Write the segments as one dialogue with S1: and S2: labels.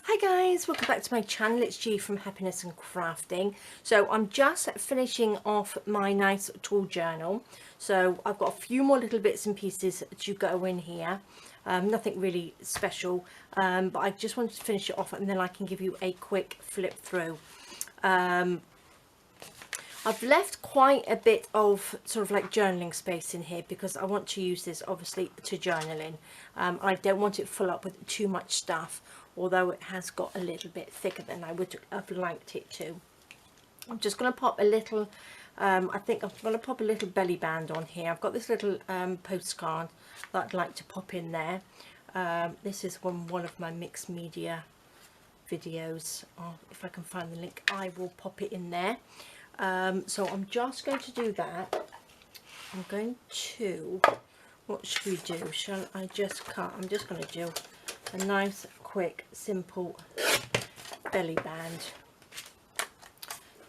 S1: Hi guys, welcome back to my channel. It's G from Happiness and Crafting. So I'm just finishing off my nice tall journal. So I've got a few more little bits and pieces to go in here. Nothing really special, but I just wanted to finish it off and then I can give you a quick flip through. I've left quite a bit of sort of like journaling space in here because I want to use this obviously to journal in. I don't want it full up with too much stuff, although it has got a little bit thicker than I would have liked it to. I'm just going to pop a little, I think I'm going to pop a little belly band on here. I've got this little postcard that I'd like to pop in there. This is one of my mixed media videos. If I can find the link, I will pop it in there. So I'm just going to do that. I'm going to, what should we do? Shall I just cut? I'm just going to do a nice, quick, simple belly band.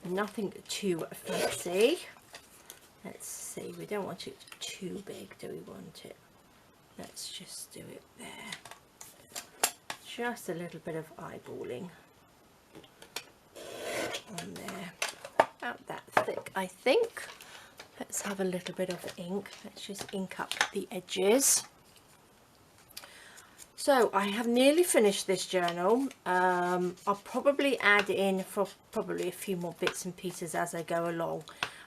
S1: Nothing too fancy. Let's see, we don't want it too big, do we want it? Let's just do it there. Just a little bit of eyeballing on there. About that thick, I think. Let's have a little bit of ink. Let's just ink up the edges. So I have nearly finished this journal. I'll probably add in for probably a few more bits and pieces as I go along.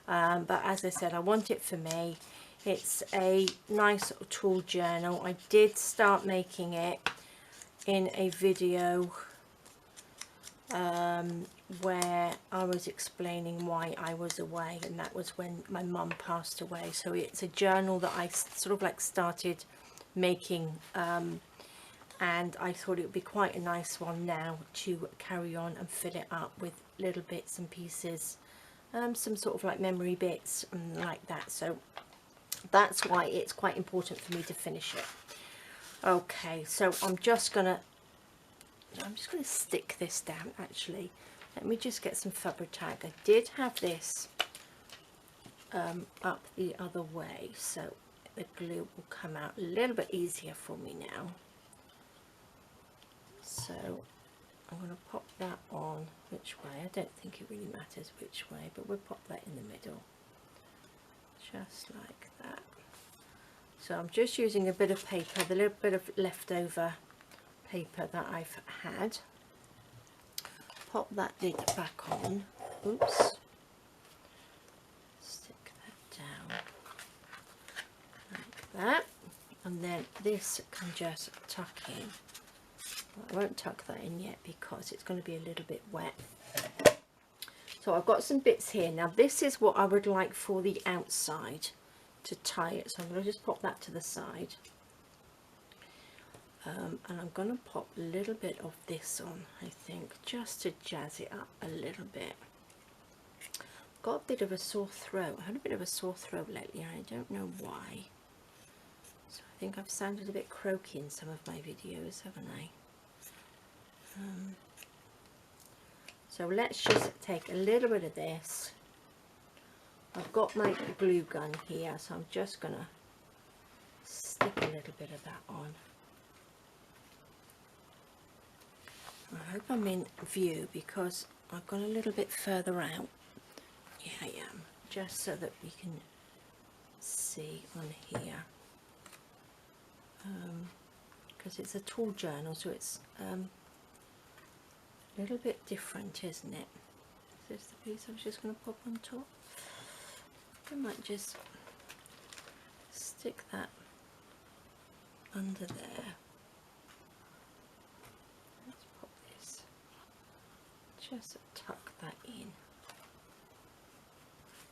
S1: But as I said, I want it for me. It's a nice tall journal. I did start making it in a video where I was explaining why I was away, and that was when my mum passed away. So it's a journal that I sort of like started making, and I thought it would be quite a nice one now to carry on and fill it up with little bits and pieces, some sort of like memory bits and like that. So that's why it's quite important for me to finish it. Okay, so I'm just gonna stick this down. Actually, let me just get some Fabric-Tag. I did have this up the other way, so the glue will come out a little bit easier for me now. So I'm going to pop that on. Which way? I don't think it really matters which way, but we'll pop that in the middle, just like that. So I'm just using a bit of paper, the little bit of leftover paper that I've had. Pop that lid back on. Oops. Stick that down like that, and then this can just tuck in. Well, I won't tuck that in yet because it's going to be a little bit wet. So I've got some bits here. Now this is what I would like for the outside to tie it. So I'm going to just pop that to the side. And I'm going to pop a little bit of this on, I think, just to jazz it up a little bit. Got a bit of a sore throat. I had a bit of a sore throat lately, and I don't know why. So I think I've sounded a bit croaky in some of my videos, haven't I? So let's just take a little bit of this. I've got my glue gun here, so I'm just going to stick a little bit of that on. I hope I'm in view because I've gone a little bit further out. Yeah, I am, just so that we can see on here, because it's a tall journal, so it's a little bit different, isn't it? Is this the piece I was just going to pop on top? I might just stick that under there. Just tuck that in,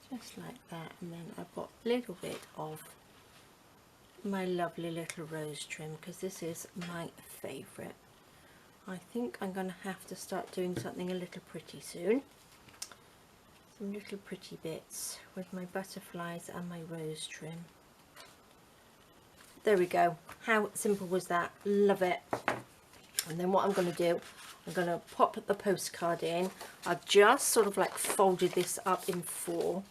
S1: just like that, and then I've got a little bit of my lovely little rose trim because this is my favourite. I think I'm going to have to start doing something a little pretty soon. Some little pretty bits with my butterflies and my rose trim. There we go. How simple was that? Love it. And then what I'm going to do, I'm going to pop the postcard in. I've just sort of like folded this up in four,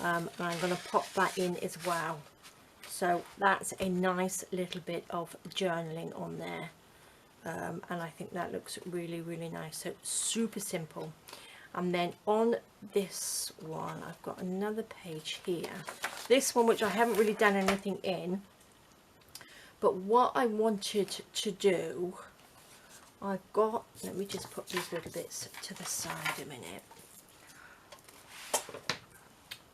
S1: and I'm going to pop that in as well. So that's a nice little bit of journaling on there. and I think that looks really, really nice. So super simple. And then on this one, I've got another page here. This one, which I haven't really done anything in, but what I wanted to do, I've got, let me just put these little bits to the side a minute.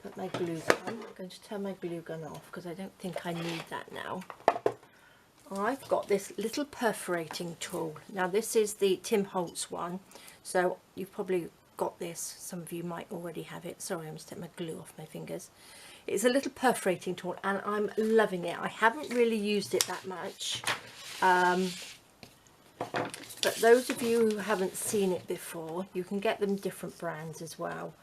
S1: Put my glue gun. I'm going to turn my glue gun off because I don't think I need that now. I've got this little perforating tool. Now this is the Tim Holtz one, so you've probably got this. Some of you might already have it. Sorry, I'm just taking my glue off my fingers. It's a little perforating tool and I'm loving it. I haven't really used it that much, but those of you who haven't seen it before, you can get them different brands as well.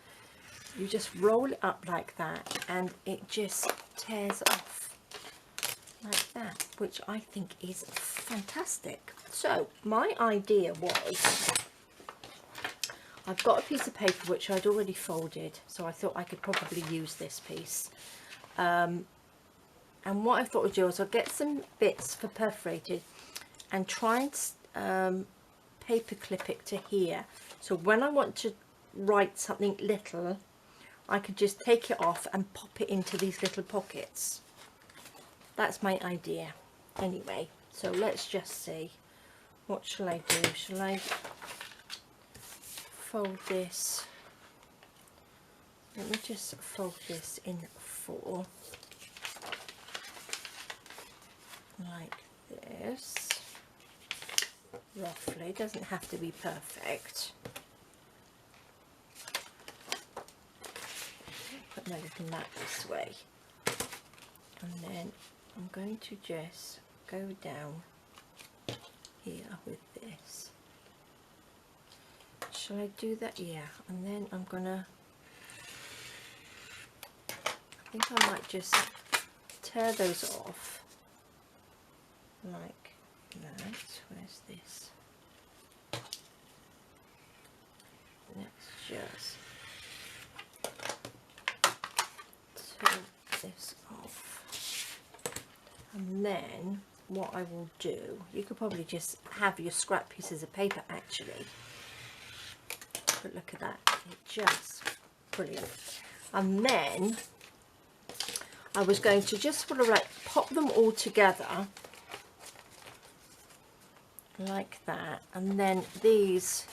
S1: You just roll it up like that and it just tears off like that, which I think is fantastic. So my idea was, I've got a piece of paper which I'd already folded, so I thought I could probably use this piece. And what I thought I'd do is I'll get some bits for perforated and try and paper clip it to here. So when I want to write something little, I could just take it off and pop it into these little pockets. That's my idea. Anyway, so let's just see. What shall I do? Shall I fold this? Let me just fold this in 4. Like this. Roughly. Doesn't have to be perfect. Put my little mat this way. And then I'm going to just go down here with this. Shall I do that? Yeah. And then I'm gonna, I think I might just tear those off like that. Where's this? Let's just tear this off. And then what I will do, you could probably just have your scrap pieces of paper actually, but look at that, it's just brilliant. And then I was going to just sort of like pop them all together like that, and then these,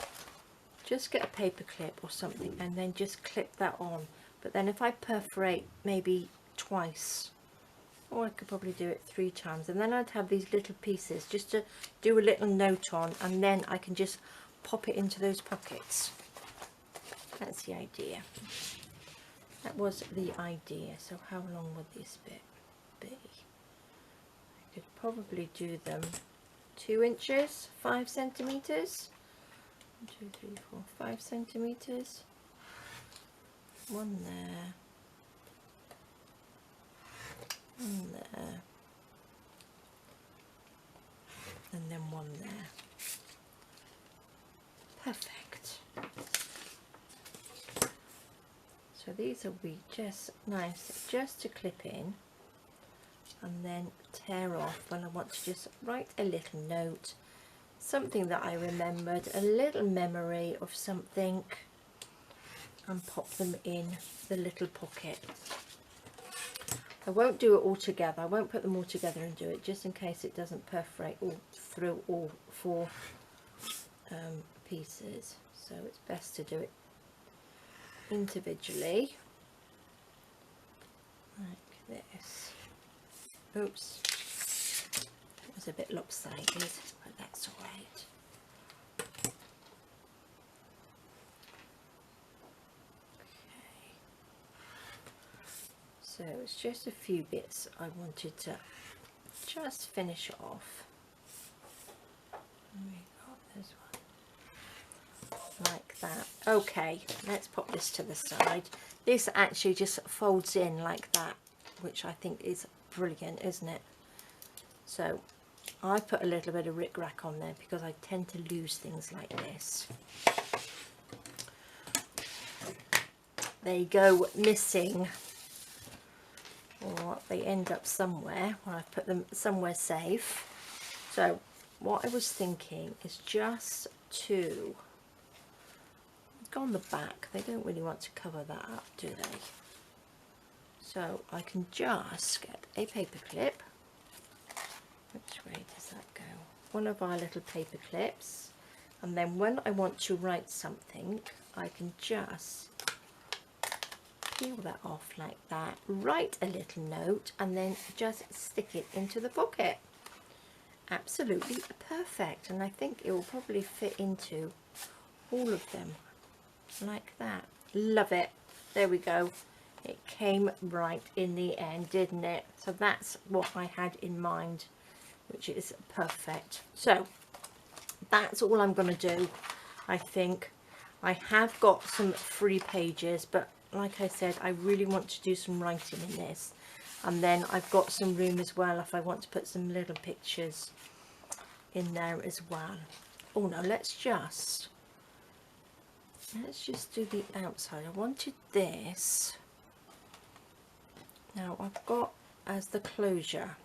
S1: just get a paper clip or something and then just clip that on. But then if I perforate maybe twice, or I could probably do it 3 times, and then I'd have these little pieces just to do a little note on, and then I can just pop it into those pockets. That's the idea. That was the idea. So how long would this bit be? I could probably do them 2 inches, 5 centimeters. 1, 2, 3, 4, 5 centimeters. One there. One there. And then one there. Perfect. So these will be just nice, just to clip in and then tear off when I want to just write a little note, something that I remembered, a little memory of something, and pop them in the little pocket. I won't do it all together, I won't put them all together and do it, just in case it doesn't perforate all through all 4 pieces. So it's best to do it individually, like this. Oops, it was a bit lopsided, but that's all right. Okay, so it's just a few bits I wanted to just finish off. We got this one like that. Okay, let's pop this to the side. This actually just folds in like that, which I think is brilliant, isn't it? So I put a little bit of rickrack on there because I tend to lose things like this. They go missing, or they end up somewhere, or I've put them somewhere safe. So what I was thinking is just to go on the back. They don't really want to cover that up, do they? So I can just get a paper clip. Which way does that go? One of our little paper clips, and then when I want to write something, I can just peel that off like that, write a little note, and then just stick it into the pocket. Absolutely perfect, and I think it will probably fit into all of them like that. Love it. There we go. It came right in the end, didn't it? So that's what I had in mind, which is perfect. So that's all I'm going to do. I think I have got some free pages, but like I said, I really want to do some writing in this, and then I've got some room as well if I want to put some little pictures in there as well. Oh no, let's just do the outside. I wanted this. Now I've got, as the closure,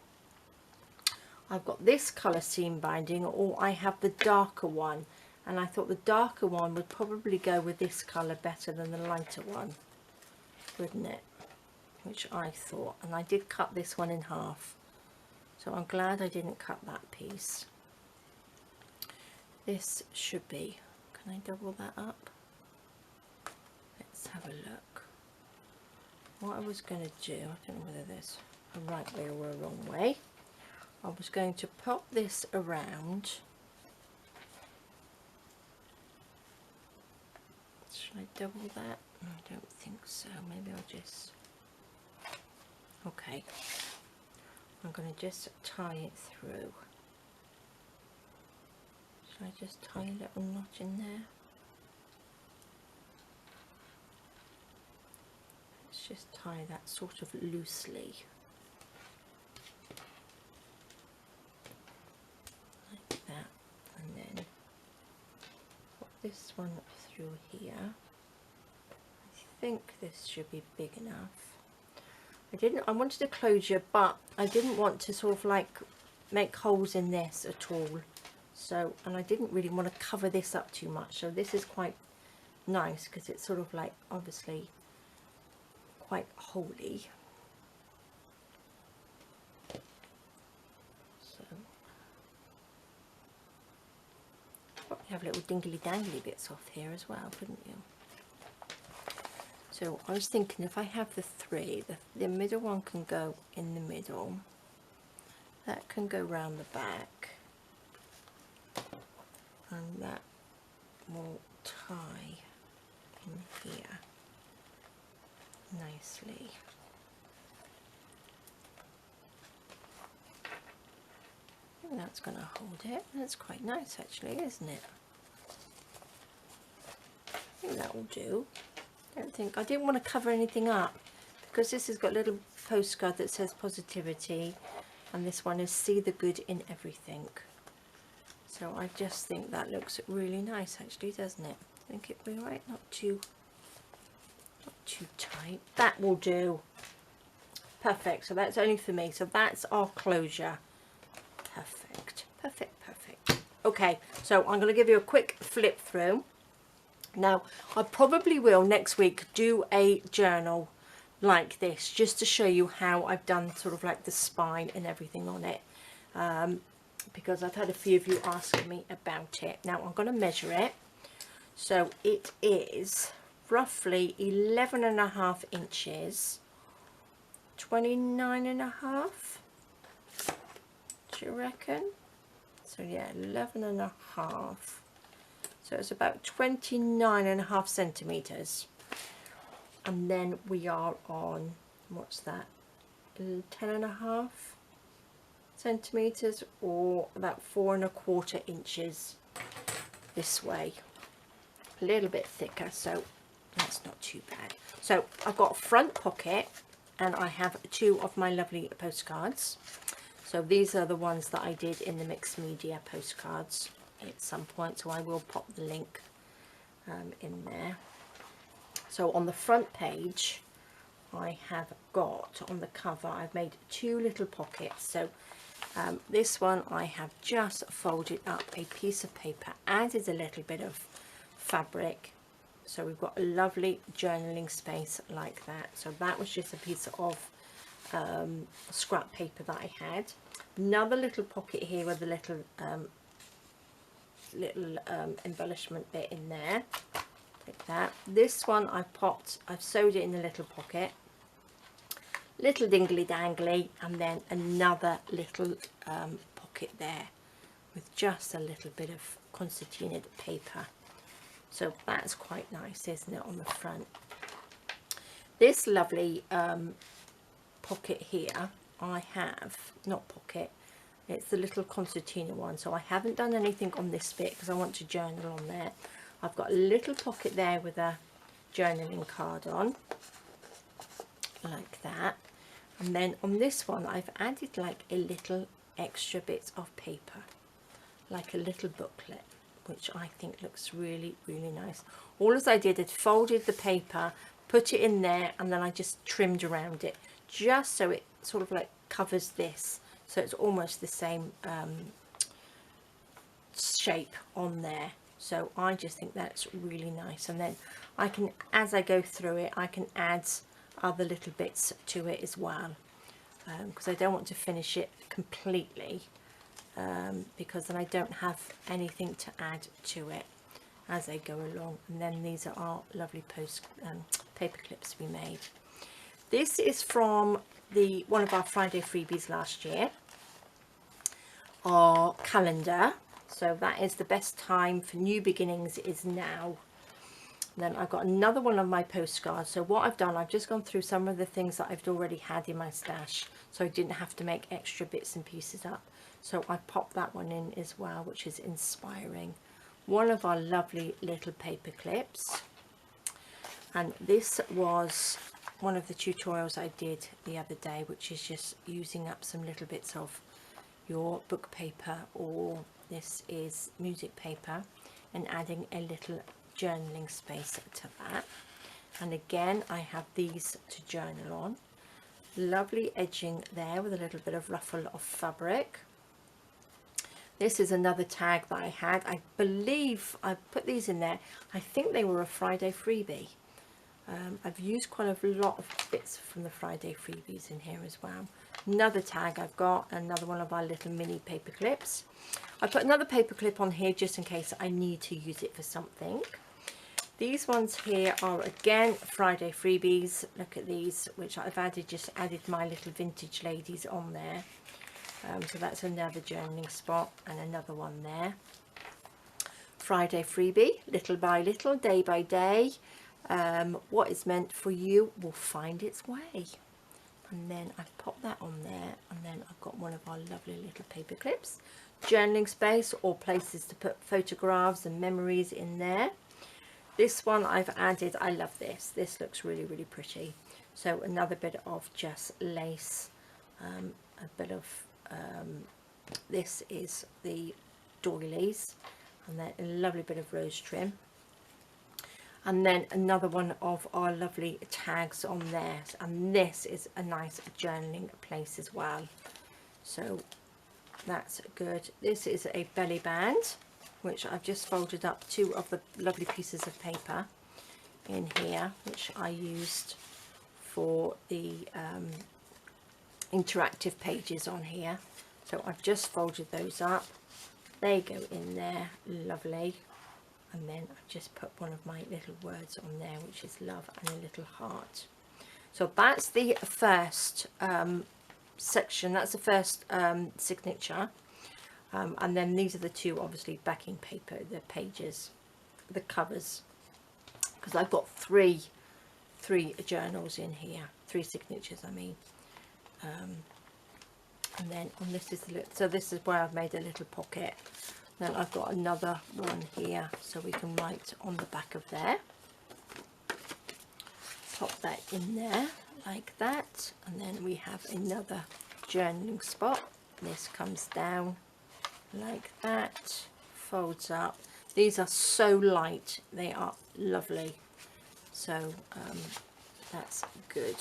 S1: I've got this colour seam binding, or I have the darker one, and I thought the darker one would probably go with this colour better than the lighter one, wouldn't it? Which I thought, and I did cut this one in half, so I'm glad I didn't cut that piece. This should be, can I double that up? Let's have a look. What I was going to do, I don't know whether there's a right way or a wrong way. I was going to pop this around. Should I double that? I don't think so. Maybe I'll just... Okay. I'm going to just tie it through. Should I just tie a little knot in there? Let's just tie that sort of loosely. Like that. And then put this one through here. I think this should be big enough. I wanted a closure, but I didn't want to sort of like make holes in this at all. So, and I didn't really want to cover this up too much. So this is quite nice because it's sort of like obviously quite holy. So probably have little dingly dangly bits off here as well, couldn't you? So I was thinking, if I have the three, the middle one can go in the middle, that can go round the back, and that will tie in here nicely. I think that's going to hold it. That's quite nice actually, isn't it? I think that will do. I didn't want to cover anything up, because this has got a little postcard that says positivity, and this one is see the good in everything. So I just think that looks really nice actually, doesn't it? I think it'll be right, not too tight. That will do. Perfect. So that's only for me. So that's our closure. Perfect. Perfect. Perfect. Okay, so I'm going to give you a quick flip through. Now, I probably will next week do a journal like this, just to show you how I've done sort of like the spine and everything on it, because I've had a few of you asking me about it. Now, I'm going to measure it. So it is roughly 11.5 inches, 29.5, do you reckon? So yeah, 11.5. So it's about 29.5 centimeters, and then we are on, what's that, 10.5 centimeters, or about 4.25 inches this way. A little bit thicker, so that's not too bad. So I've got a front pocket, and I have two of my lovely postcards. So these are the ones that I did in the mixed media postcards at some point, so I will pop the link in there. So on the front page, I have got, on the cover, I've made two little pockets. So This one I have just folded up a piece of paper, added a little bit of fabric, so we've got a lovely journaling space like that. So that was just a piece of scrap paper that I had. Another little pocket here with a little embellishment bit in there, like that. This one I've sewed it in a little pocket, little dingly dangly, and then another little pocket there with just a little bit of concertinaed paper. So that's quite nice, isn't it, on the front. This lovely pocket here, I have, not pocket, it's the little concertina one, so I haven't done anything on this bit because I want to journal on there. I've got a little pocket there with a journaling card on, like that. And then on this one I've added like a little extra bit of paper, like a little booklet, which I think looks really, really nice. All as I did is folded the paper, put it in there, and then I just trimmed around it, just so it sort of like covers this, so it's almost the same shape on there. So I just think that's really nice. And then I can, as I go through it, I can add other little bits to it as well, because I don't want to finish it completely, because then I don't have anything to add to it as I go along. And then these are our lovely paper clips we made. This is from one of our Friday freebies last year, our calendar. So that is the best time for new beginnings is now. And then I've got another one of my postcards. So what I've done, I've just gone through some of the things that I've already had in my stash, so I didn't have to make extra bits and pieces up. So I popped that one in as well, which is inspiring. One of our lovely little paper clips. And this was one of the tutorials I did the other day, which is just using up some little bits of your book paper, or this is music paper, and adding a little journaling space to that. And again, I have these to journal on. Lovely edging there with a little bit of ruffle of fabric. This is another tag that I had. I believe I put these in there. I think they were a Friday freebie. I've used quite a lot of bits from the Friday freebies in here as well. Another tag I've got, another one of our little mini paper clips. I put another paper clip on here just in case I need to use it for something. These ones here are again Friday freebies. Look at these, which I've just added my little vintage ladies on there. So that's another journaling spot, and another one there. Friday freebie, little by little, day by day. What is meant for you will find its way. And then I've popped that on there, and then I've got one of our lovely little paper clips. Journaling space, or places to put photographs and memories in there. This one I've added, I love this. This looks really, really pretty. So another bit of just lace, a bit of, this is the doilies, and then a lovely bit of rose trim. And then another one of our lovely tags on there, and this is a nice journaling place as well, so that's good. This is a belly band, which I've just folded up two of the lovely pieces of paper in here, which I used for the interactive pages on here. So I've just folded those up, they go in there, lovely. And then I've just put one of my little words on there, which is love, and a little heart. So that's the first section, that's the first signature. And then these are the two, obviously, backing paper, the pages, the covers. Because I've got three journals in here, 3 signatures, I mean. And then on this is so this is where I've made a little pocket. Then I've got another one here, so we can write on the back of there. Pop that in there like that, and then we have another journaling spot. This comes down like that, folds up. These are so light, they are lovely. So that's good.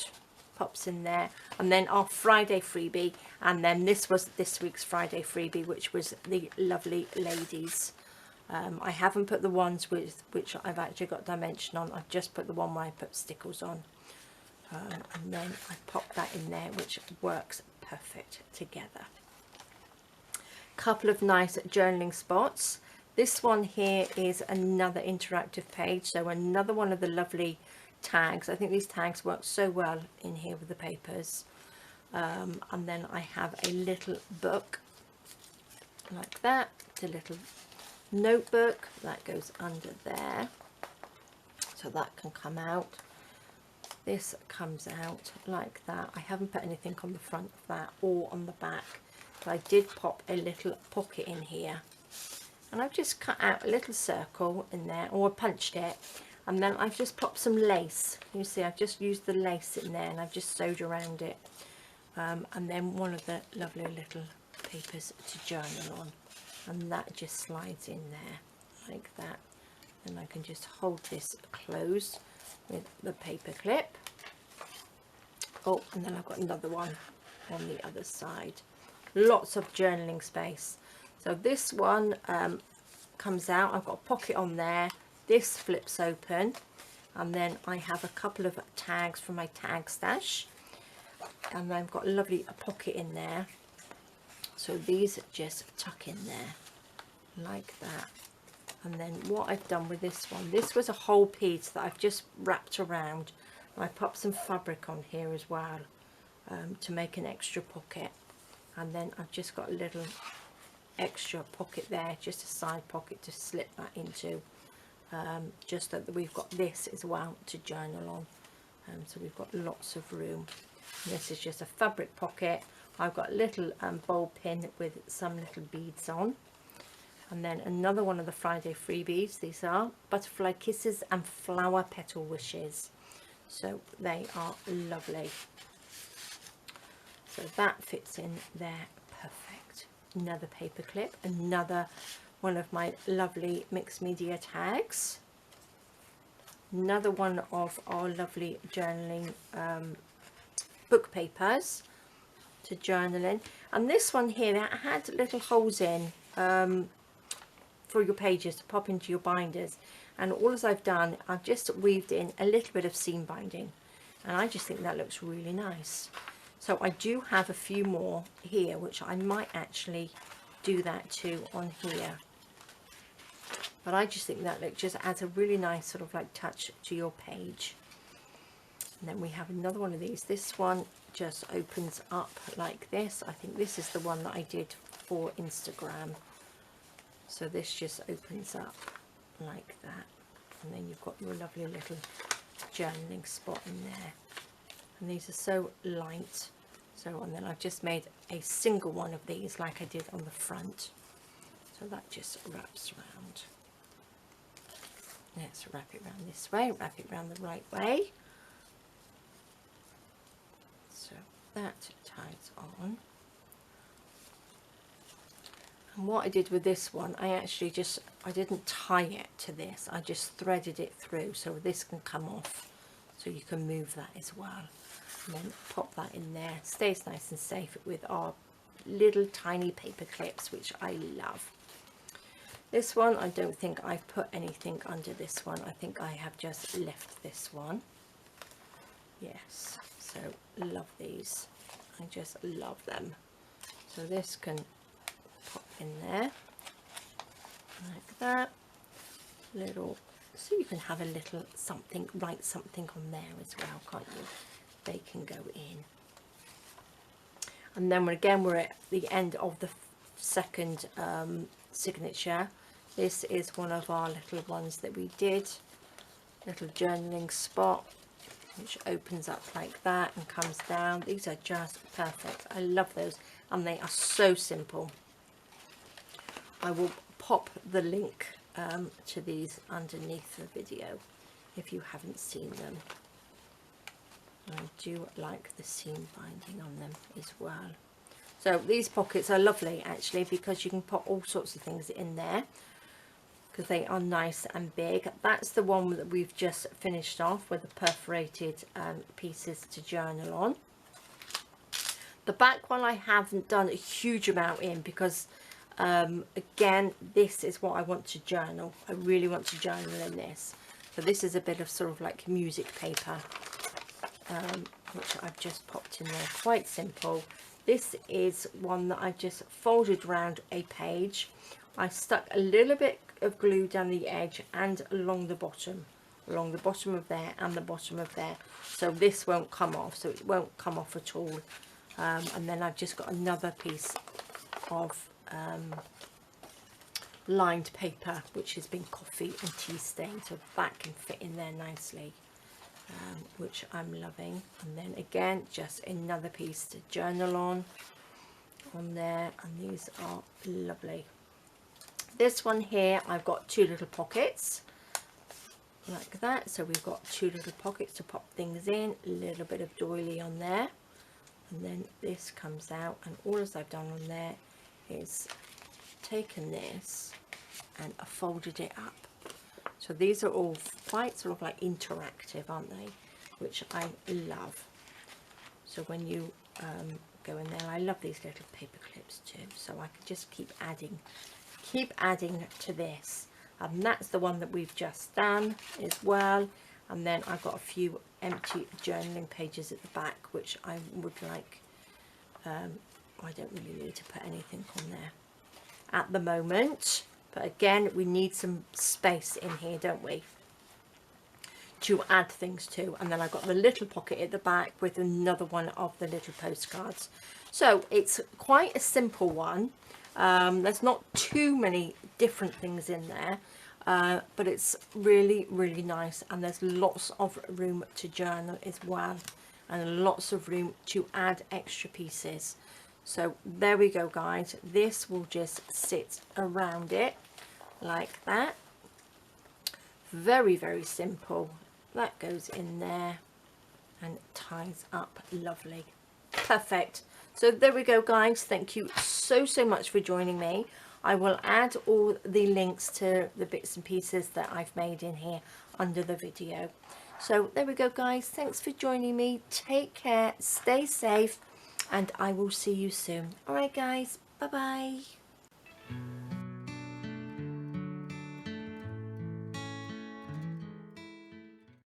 S1: pops in there, and then our Friday freebie, and then this was this week's Friday freebie, which was the lovely ladies. I haven't put the ones with which I've actually got dimension on. I've just put the one where I put stickles on, and then I pop that in there, which works perfect together. Couple of nice journaling spots. This one here is another interactive page, so another one of the lovely tags. I think these tags work so well in here with the papers. And then I have a little book like that, the little notebook that goes under there, so that can come out. This comes out like that. I haven't put anything on the front of that or on the back, but I did pop a little pocket in here, and I've just cut out a little circle in there, or punched it, and then I've just popped some lace. You see, I've just used the lace in there, and I've just sewed around it, and then one of the lovely little papers to journal on, and that just slides in there like that. And I can just hold this closed with the paper clip. Oh, and then I've got another one on the other side. Lots of journaling space. So this one comes out. I've got a pocket on there. This flips open, and then I have a couple of tags from my tag stash, and then I've got a lovely pocket in there. So these just tuck in there like that. And then what I've done with this one, this was a whole piece that I've just wrapped around, and I popped some fabric on here as well, to make an extra pocket. And then I've just got a little extra pocket there, just a side pocket to slip that into, just so that we've got this as well to journal on. So we've got lots of room. And this is just a fabric pocket. I've got a little bowl pin with some little beads on. And then another one of the Friday freebies. These are butterfly kisses and flower petal wishes. So they are lovely. So that fits in there perfect. Another paper clip, another one of my lovely mixed media tags. Another one of our lovely journaling book papers to journal in. And this one here, that had little holes in for your pages to pop into your binders, and all as I've done, I've just weaved in a little bit of seam binding, and I just think that looks really nice. So I do have a few more here, which I might actually do that too on here, but I just think that just adds a really nice sort of like touch to your page. And then we have another one of these. This one just opens up like this. I think this is the one that I did for Instagram. So this just opens up like that, and then you've got your lovely little journaling spot in there. And these are so light. So, and then I've just made a single one of these like I did on the front. So that just wraps around. Let's wrap it around this way, wrap it around the right way. So that ties on. And what I did with this one, I didn't tie it to this, I just threaded it through, so this can come off, so you can move that as well. And then pop that in there. Stays nice and safe with our little tiny paper clips, which I love. This one, I don't think I've put anything under this one. I think I have just left this one. Yes, so love these. I just love them. So this can pop in there like that. Little, so you can have a little something, write something on there as well, can't you? They can go in. And then again, we're at the end of the second signature. This is one of our little ones that we did, little journaling spot, which opens up like that and comes down. These are just perfect. I love those, and they are so simple. I will pop the link to these underneath the video if you haven't seen them. I do like the seam binding on them as well. So these pockets are lovely actually, because you can put all sorts of things in there. because they are nice and big. That's the one that we've just finished off with the perforated pieces to journal on. The back one I haven't done a huge amount in because again, this is what I want to journal. I really want to journal in this. So this is a bit of sort of like music paper, which I've just popped in there. Quite simple. This is one that I've just folded around a page. I stuck a little bit of glue down the edge and along the bottom of there and the bottom of there. So this won't come off, so it won't come off at all. And then I've just got another piece of lined paper which has been coffee and tea stained, so that can fit in there nicely, which I'm loving. And then again, just another piece to journal on there, and these are lovely. This one here, I've got two little pockets like that, so we've got two little pockets to pop things in, a little bit of doily on there. And then this comes out, and all I've done on there is taken this and I folded it up. So these are all quite sort of like interactive, aren't they? Which I love. So when you go in there, I love these little paper clips too. So I can just keep adding to this. And that's the one that we've just done as well. And then I've got a few empty journaling pages at the back, which I would like, I don't really need to put anything on there at the moment, but again, we need some space in here, don't we, to add things to. And then I've got the little pocket at the back with another one of the little postcards. So it's quite a simple one. There's not too many different things in there. But it's really, really nice, and there's lots of room to journal as well, and lots of room to add extra pieces. So there we go, guys. This will just sit around it like that. Very, very simple. That goes in there and ties up lovely. Perfect. So there we go, guys. Thank you so much for joining me. I will add all the links to the bits and pieces that I've made in here under the video. So there we go, guys. Thanks for joining me. Take care, stay safe, and I will see you soon. All right, guys. Bye-bye.